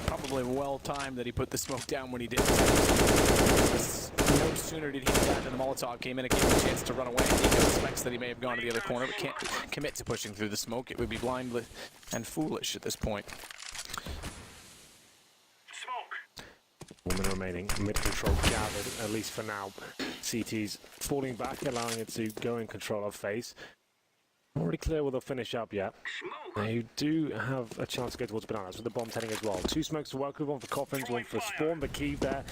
Probably well timed that he put the smoke down when he did. No sooner did he do that than the Molotov came in and gave him a chance to run away. Nico expects that he may have gone to the other corner, but can't commit to pushing through the smoke. It would be blind and foolish at this point. Smoke. Woman remaining. Mid-control gathered, at least for now. CT's falling back, allowing it to go in control of FaZe. Not really clear where they'll finish up yet. They do have a chance to go towards bananas with the bomb heading as well. 2 smokes to work with, one for Coffins, one for Spawn, but Kiev there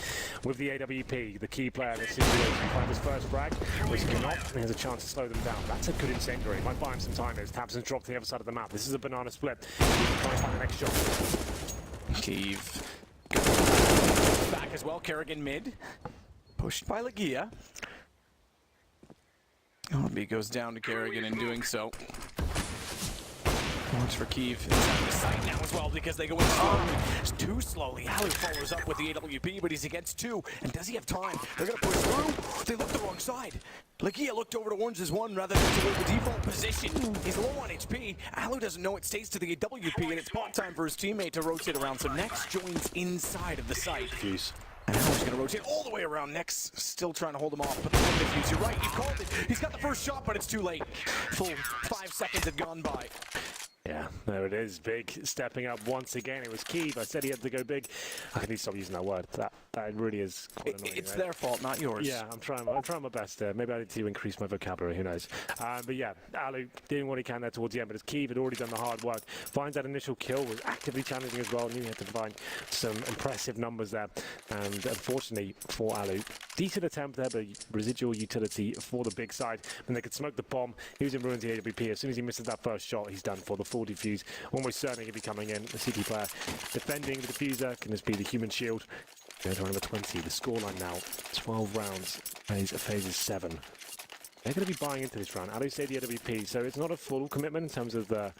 with the AWP, the key player in this situation. Find his first frag, which he cannot, and he has a chance to slow them down. That's a good incendiary. Might buy him some time as Tabson's dropped to the other side of the map. This is a banana split. He can try and find the next shot. Kiev back as well. Kerrigan mid. Pushed by Legia. RB goes down to Kerrigan in doing so. Watch for Kiev inside the site now as well because they go in slowly. Too slowly. Alu follows up with the AWP, but he's against 2. And does he have time? They're going to push through. They looked the wrong side. Legia looked over to Orange's 1 rather than to the default position. He's low on HP. Alu doesn't know it stays to the AWP, and it's bot time for his teammate to rotate around. So Nex joins inside of the site. Fuse. And Alu's going to rotate all the way around. Nex still trying to hold him off, but the one defuse. You're right, you called it. He's got the first shot, but it's too late. Full 5 seconds had gone by. Yeah, there it is. Big stepping up once again. It was Kiev. I said he had to go big. I can stop using that word. That really is quite annoying. It's their fault, not yours. Yeah, I'm trying my best. Maybe I need to increase my vocabulary. Who knows? But yeah, Alu doing what he can there towards the end. But as Kiev had already done the hard work, finds that initial kill, was actively challenging as well. Knew he had to find some impressive numbers there. And unfortunately for Alu, decent attempt there, but residual utility for the big side. When they could smoke the bomb, he was in ruins the AWP. As soon as he misses that first shot, he's done for the full defuse. Almost certainly going to be coming in. The CT player defending the diffuser can just be the human shield. Go to number 20. The scoreline now 12 rounds. Phases 7. They're going to be buying into this round. Alu say the AWP, so it's not a full commitment in terms of the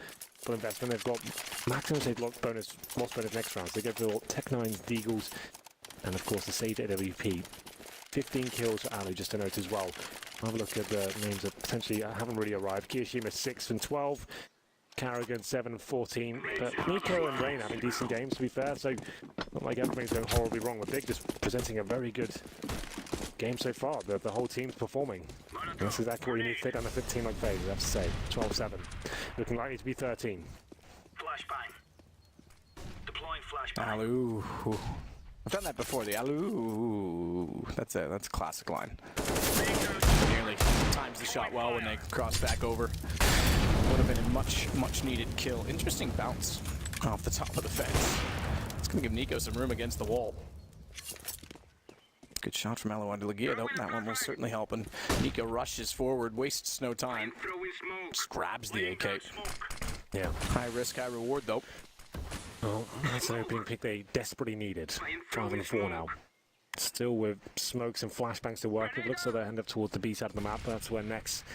full investment. They've got maximum save loss bonus next round. So they go for Tech-9's, Deagles, and of course the saved AWP. 15 kills for Alu, just to note as well. Have a look at the names that potentially haven't really arrived. Kiyashima 6 and 12. Kerrigan 7 and 14, but Nico and Rain having decent games, to be fair, so not like everything's going horribly wrong with Big, just presenting a very good game so far. The whole team's performing. And that's exactly what you need to take down the 15 like phase, I have to say. 12-7. Looking likely to be 13. Flashbang. Deploying flashbang. Alu. I've done that before, the Alu. That's a classic line. Nearly times the shot well when they cross back over. Would have been a much needed kill. Interesting bounce off the top of the fence. It's going to give Nico some room against the wall. Good shot from Elo onto Legia, though. That one will certainly help. And Nico rushes forward, wastes no time. Just grabs the AK. Yeah. High risk, high reward, though. Well, that's an opening pick they desperately needed. 5 and 4 now. Still with smokes and flashbangs to work with. Looks like they'll end up towards the B side of the map. That's where Nex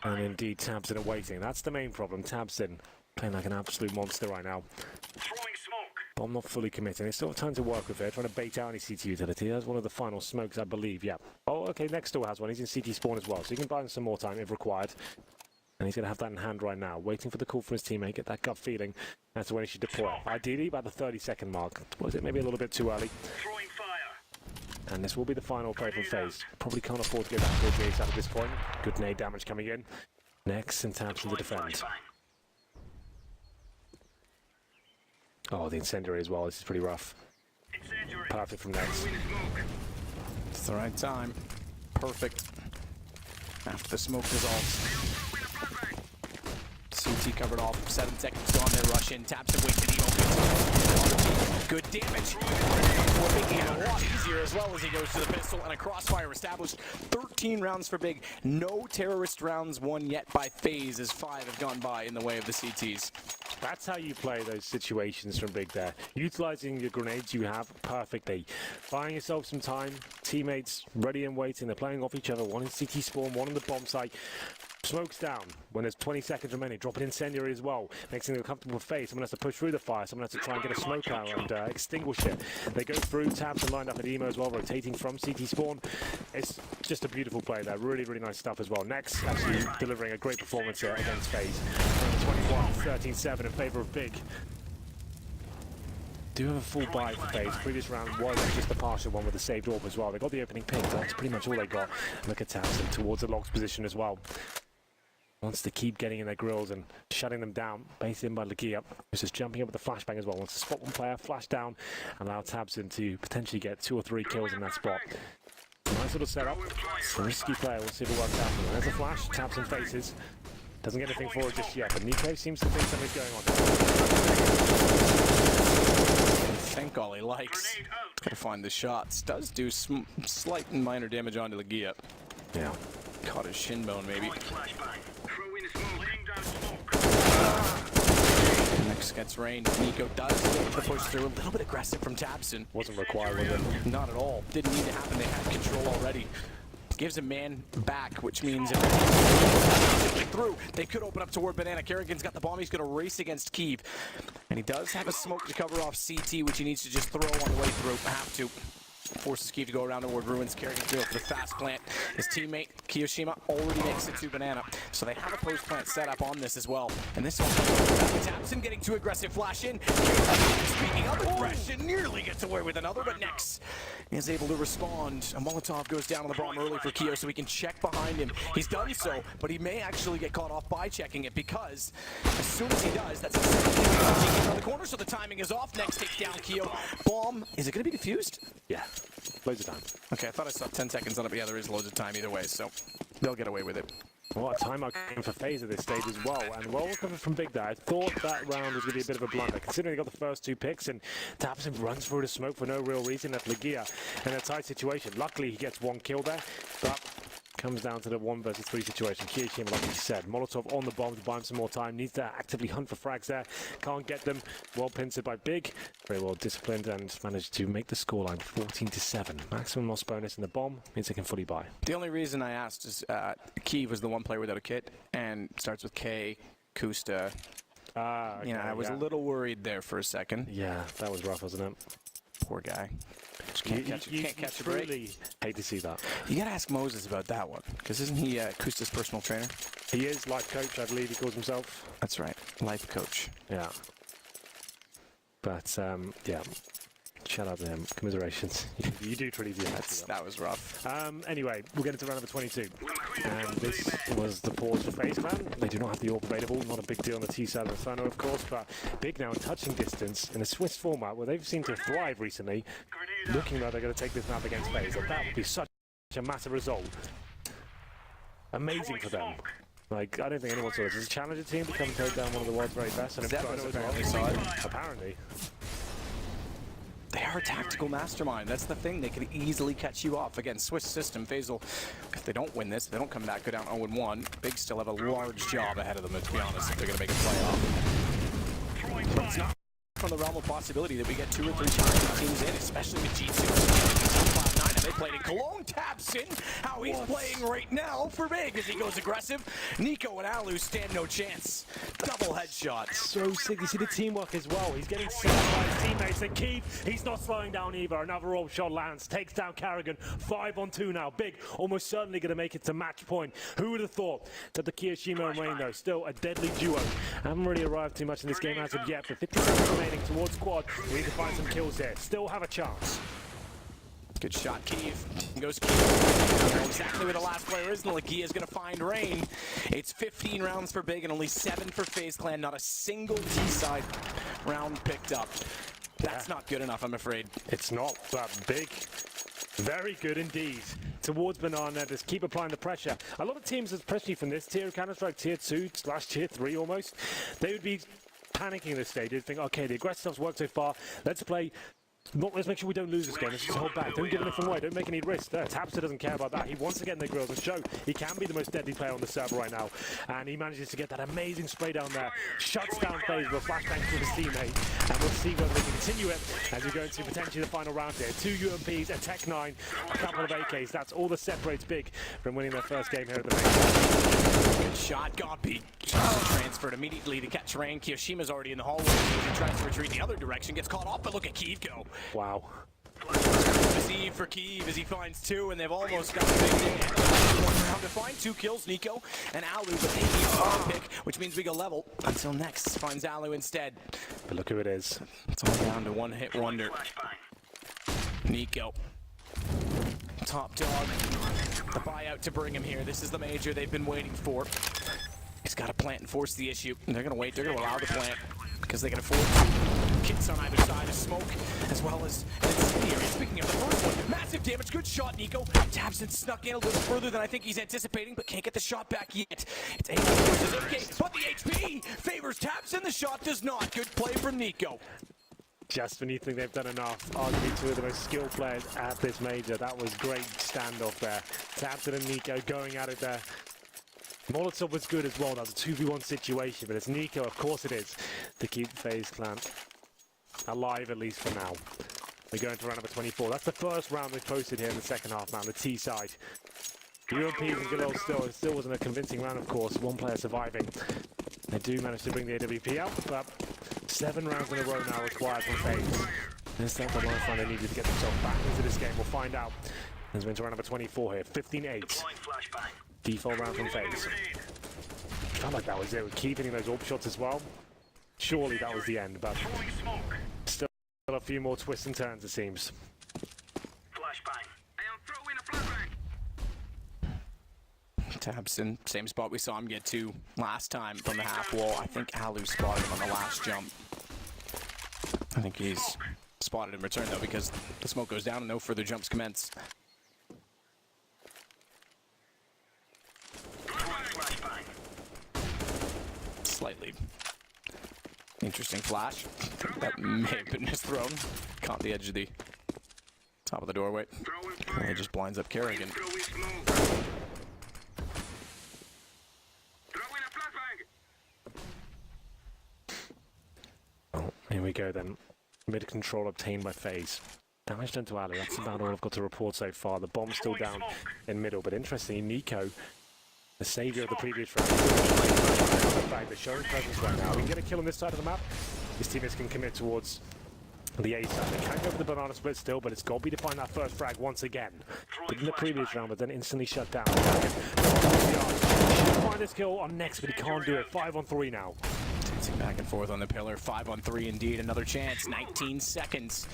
and indeed Tabson are waiting. That's the main problem. Tabson playing like an absolute monster right now. Bomb not fully committing. They still have time to work with it. Trying to bait out any CT utility. That's one of the final smokes, I believe. Yeah. Oh, okay. Nex still has one. He's in CT spawn as well. So he can buy him some more time if required. And he's going to have that in hand right now. Waiting for the call from his teammate. Get that gut feeling. That's when he should deploy. Ideally, about the 30-second mark. Was it maybe a little bit too early? And this will be the final play from phase. Probably can't afford to go back towards the A side at this point. Good nade damage coming in. Nex and Tabson to defend. Oh, the incendiary as well. This is pretty rough. Perfect from Nex. It's the right time. Perfect. After the smoke dissolves. CT covered off. 7 seconds gone. They rush in. Tabson waits and he opens. Good damage. Making it a lot easier as well as he goes to the pistol, and a crossfire established. 13 rounds for Big. No terrorist rounds won yet by phase as 5 have gone by in the way of the CTs. That's how you play those situations from Big there. Utilizing your grenades you have perfectly. Buying yourself some time. Teammates ready and waiting. They're playing off each other. One in CT spawn, one on the bomb site. Smokes down when there's 20 seconds remaining. Drop an incendiary as well. Makes them comfortable phase. Someone has to push through the fire. Someone has to try and get a smoke out and extinguish it. They go through. Tabs and lined up at Emo as well, rotating from CT spawn. It's just a beautiful play there. Really, really nice stuff as well. Nex actually delivering a great performance here against phase. 21-13-7 in favor of Big. Do have a full buy for phase. Previous round was just a partial one with a saved orb as well. They got the opening pick. That's pretty much all they got. Look at Tabson towards the logs position as well. Wants to keep getting in their grills and shutting them down. Based in by Legia, who's just jumping up with the flashbang as well. Wants to spot one player, flash down, and allow Tabson to potentially get 2 or 3 kills in that spot. Nice little setup. It's a risky player. We'll see if it works out. There's a flash. Tabson faces. Doesn't get anything forward just yet, but Nico seems to think something's going on. I think all he likes. Gotta find the shots. Does do slight and minor damage onto Legia. Yeah. Caught his shin bone, maybe. Next gets rain. Nico does get the push through. A little bit aggressive from Tabson. Wasn't required, was it? Not at all. Didn't need to happen. They had control already. Gives a man back, which means if they through, they could open up toward Banana. Kerrigan's got the bomb. He's going to race against Kiev. And he does have a smoke to cover off CT, which he needs to just throw on the way through. Have to. Forces Kiev to go around toward Ruins. Kerrigan to go for the fast plant. His teammate, Kiyoshima, already makes it to Banana. So they have a post plant set up on this as well. And this one comes back. Tabson getting too aggressive. Flash in. Speaking of aggression, nearly gets away with another, but Nex is able to respond. A Molotov goes down on the bomb early for Kyo, so he can check behind him. He's done so, but he may actually get caught off by checking it, because as soon as he does, that's exactly what he gets on the corner, so the timing is off. Nex takes down Kyo. Bomb, is it going to be defused? Yeah. Loads of time. Okay, I thought I saw 10 seconds on it, but yeah, there is loads of time either way, so they'll get away with it. What a timeout came for FaZe at this stage as well, and well recovered from Big there. I thought that round was going to be a bit of a blunder, considering they got the first 2 picks, and Tabson runs through the smoke for no real reason. That's Legia in a tight situation. Luckily, he gets 1 kill there, but comes down to the 1 versus 3 situation. Kiyoshima, like you said, Molotov on the bomb to buy him some more time. Needs to actively hunt for frags there. Can't get them. Well pincered by Big. Very well disciplined and managed to make the scoreline 14-7. Maximum loss bonus in the bomb means they can fully buy. The only reason I asked is Kiev was the one player without a kit and starts with K, Kusta. Okay, I was a little worried there for a second. Yeah, that was rough, wasn't it? Poor guy. Just can't catch a break. Really hate to see that. You gotta ask Moses about that one, because isn't he Kusta's personal trainer? He is life coach, I believe he calls himself. That's right, life coach. Yeah. But yeah, shout out to him. Commiserations. You do truly do that. That was rough. Anyway, we'll get into round number 22. And this was the pause for FaZe Clan. They do not have the AWP available. Not a big deal on the T side of Inferno, of course, but Big now in touching distance in a Swiss format where they've seemed to thrive recently. Looking like they're going to take this map against FaZe. That would be such a massive result. Amazing for them. Like, I don't think anyone saw this. It's a challenger team to come take down one of the world's very best. And apparently saw it. Apparently. They are a tactical mastermind. That's the thing. They could easily catch you off. Again, Swiss system. FaZe will, if they don't win this, if they don't come back, go down 0-1. Big still have a large job ahead of them, to be honest, if they're going to make a playoff. But it's not from the realm of possibility that we get 2 or 3 challenging teams in, especially with G2. They played in Cologne. Tabson, how he's playing right now for Big as he goes aggressive. Nico and Alu stand no chance. Double headshot. So sick. You see the teamwork as well. He's getting set by his teammates. And Keith, he's not slowing down either. Another roll shot lands, takes down Kerrigan. 5-on-2 now. Big, almost certainly going to make it to match point. Who would have thought that the Kiyoshima and Rain, though, still a deadly duo. Haven't really arrived too much in this game as of yet, but 50 seconds remaining towards squad. We need to find some kills here. Still have a chance. Good shot, Kiev. Goes Kiev. Know exactly where the last player is, and Legia is going to find Rain. It's 15 rounds for Big and only 7 for FaZe Clan. Not a single T-side round picked up. That's not good enough, I'm afraid. It's not, but Big, very good indeed. Towards Banana, just keep applying the pressure. A lot of teams, especially from this tier of Counter-Strike, tier 2/tier 3 almost, they would be panicking this stage. They'd think, okay, the aggressive stuff's worked so far. Let's make sure we don't lose this game. Let's just hold back. Don't give anything away. Don't make any risks. Tabster doesn't care about that. He wants to get in the grills and show he can be the most deadly player on the server right now. And he manages to get that amazing spray down there. Shuts down FaZe with a flashbang to his teammate. And we'll see whether they can continue it as we go into potentially the final round here. 2 UMPs, a Tech 9, a couple of AKs. That's all that separates Big from winning their first game here at the main. Good shot. Godby transferred immediately to catch Rain. Kiyoshima's already in the hallway. He tries to retreat the other direction. Gets caught off, but look at Kiev go. Wow. Deceive for Kiev as he finds 2, and they've almost got a big one round to find 2 kills. Nico and Alu, but they need a pick, which means we go level until Nex finds Alu instead. But look who it is. It's all down to one hit wonder. Nico. Top dog. The buyout to bring him here. This is the major they've been waiting for. He's got to plant and force the issue. And they're going to wait. They're going to allow the plant because they can afford to. Kits on either side of smoke, as well as incendiary. Speaking of the first one, massive damage. Good shot, Nico. Tabson snuck in a little further than I think he's anticipating, but can't get the shot back yet. It's 8 versus 8. 3 favors taps and the shot does not. Good play from Nico. Just when you think they've done enough, arguably two of the most skilled players at this major. That was great standoff there. Tabson and Nico going at it there. Molotov was good as well. That was a 2v1 situation, but it's Nico, of course it is, to keep FaZe Clan alive, at least for now. They go into round number 24. That's the first round they've posted here in the second half now, the T side. Europeans and good old still. It still wasn't a convincing round, of course. One player surviving. They do manage to bring the AWP out, but 7 rounds in a row now required from FaZe. Is that the lifeline they needed to get themselves back into this game? We'll find out. As we're into round number 24 here. 15-8. Default round from FaZe. Felt like that was it. With Key hitting those AWP shots as well. Surely that was the end, but still a few more twists and turns, it seems. Tabson, same spot we saw him get to last time from the half wall. I think Alu spotted him on the last jump. I think he's spotted in return though, because the smoke goes down and no further jumps commence. Slightly interesting flash. That may have been misthrown. Caught the edge of the top of the doorway. And it just blinds up Kerrigan. Here we go then. Mid control obtained by FaZe. Damage done to Ali. That's about all I've got to report so far. The bomb's still down in middle, but interestingly, Nico, the saviour of the previous round, they're showing presence right now. We can get a kill on this side of the map. His teammates can commit towards the A side. They can go for the banana split still, but it's got to be to find that first frag once again. Did in the previous round, but then instantly shut down. Should find this kill on next, but he can't do it. 5-on-3 now. Back and forth on the pillar. 5-on-3 indeed. Another chance. 19 seconds.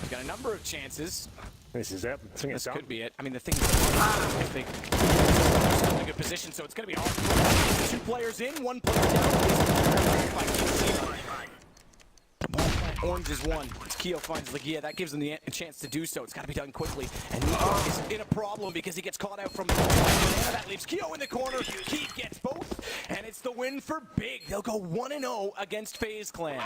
We've got a number of chances. This is it. This could be it. I mean, the thing is, I think they're still in a good position, so it's going to be hard. 2 players in, 1 player down. Orange is 1. Keo finds Legia. That gives him the chance to do so. It's got to be done quickly. And Nico is in a problem because he gets caught out from the corner. That leaves Keo in the corner. Keith gets both. And it's the win for Big. They'll go 1-0 against FaZe Clan.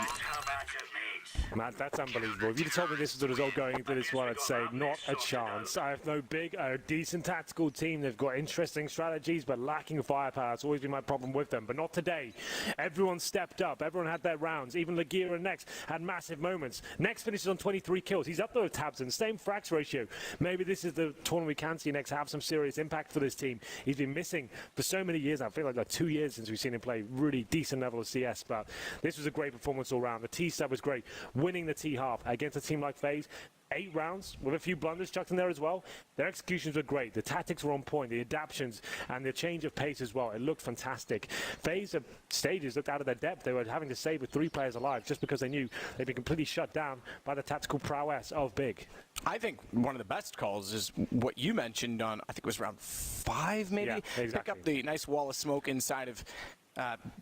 Matt, that's unbelievable. If you'd told me this was the result going into this one, I'd say not a chance. I have no Big, a decent tactical team. They've got interesting strategies, but lacking firepower. It's always been my problem with them, but not today. Everyone stepped up. Everyone had their rounds. Even Legia and Nex had massive moments. Nex finishes on 23 kills. He's up there with Tabson. Same frags ratio. Maybe this is the tournament we can see Nex have some serious impact for this team. He's been missing for so many years. I feel like 2 years since we've seen him play really decent level of CS, but this was a great performance all round. The T side was great. Winning the T half against a team like FaZe, 8 rounds with a few blunders chucked in there as well. Their executions were great. The tactics were on point. The adaptions and the change of pace as well. It looked fantastic. FaZe stages looked out of their depth. They were having to save with 3 players alive just because they knew they'd been completely shut down by the tactical prowess of Big. I think one of the best calls is what you mentioned on, I think it was round 5 maybe? Yeah, exactly. Pick up the nice wall of smoke inside of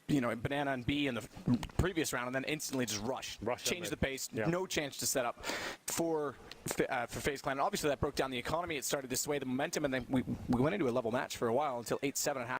Banana and B in the previous round, and then instantly just rush change the pace. Yeah. No chance to set up for FaZe Clan. And obviously that broke down the economy. It started to sway the momentum, and then we went into a level match for a while until 8-7 at half.